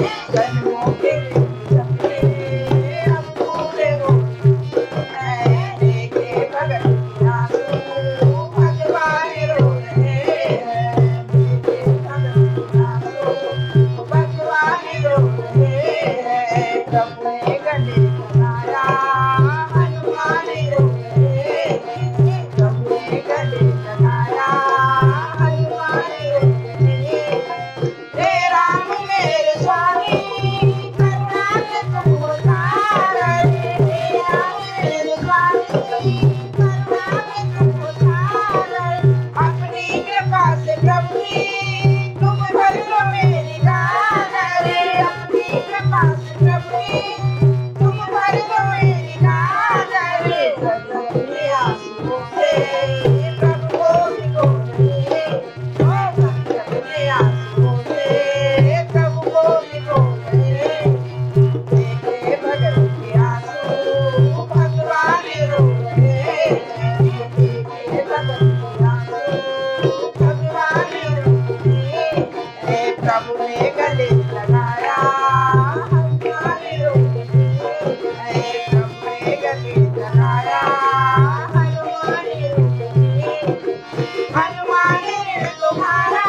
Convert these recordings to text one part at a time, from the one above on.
जन्मों के सपने अब पूरे हो हैं। देखे भगत के आंसू भगवान रो रहे हैं। देखे भगत के आंसू भगवान रो रहे हैं। प्रभु ने गले लगाया हनुमान रो रहे हैं। प्रभु ने गले लगाया हनुमान रो रहे हैं। हे राम मेरे स्वामी करुणा से तुम उतार। हे राम मेरे स्वामी करुणा से तुम उतार। अपनी कृपा से प्रभु जी तुम भर लो मेरी गागर। अपनी कृपा से प्रभु जी तुम भर लो मेरी गागर। सजल आंसुओं से प्रभु को भिगो रहे। ओ सजल आंसुओं से प्रभु को भिगो रहे। देखे भगत के आंसू भगवान रो रहे हैं। देखे भगत के आंसू भगवान रो रहे हैं। प्रभु ने गले लगाया हनुमान रो रहे हैं। प्रभु ने गले लगाया हनुमान रो रहे हैं। हनुमान ने तुम्हारा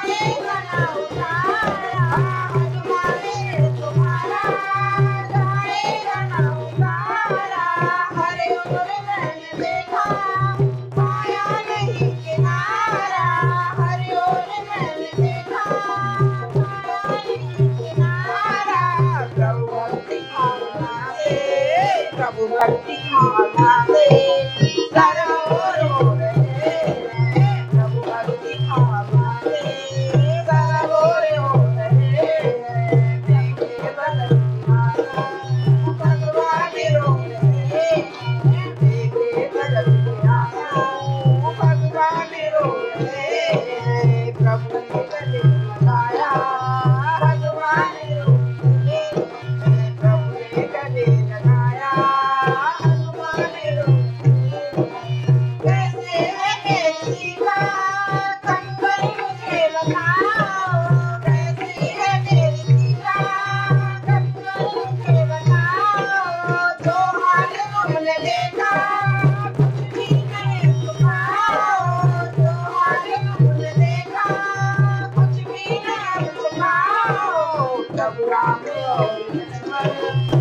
एक गला उतारा। हनुमान ने तुम्हारा एक गला उतारा। हरे उम्र मैंने देखा पाया नहीं किनारा। हरे उम्र मैंने देखा पाया नहीं किनारा। प्रभु भक्ति भावना से प्रभु भक्ति भावना से सर्व रो रहे हैं। प्रभु भक्ति भावना से सर्व रो रहे हैं। देखे भगत के आंसू भगवान रो रहे हैं। देखे भगत के आंसू भगवान रो रहे हैं। प्रभु ने गले लगाया भगवान रो रहे हैं। प्रभु ने गले लगाया हनुमान रो रहे हैं। कैसे है मेरी सीता कंगन मुझे बताओ। कैसी है मेरी सीता कंगन मुझे बताओ। जो हाल तुमने देखा कुछ भी नहीं छुपाओ। जो हाल तुमने देखा कुछ भी नहीं छुपाओ। प्रभु राम और लक्ष्मण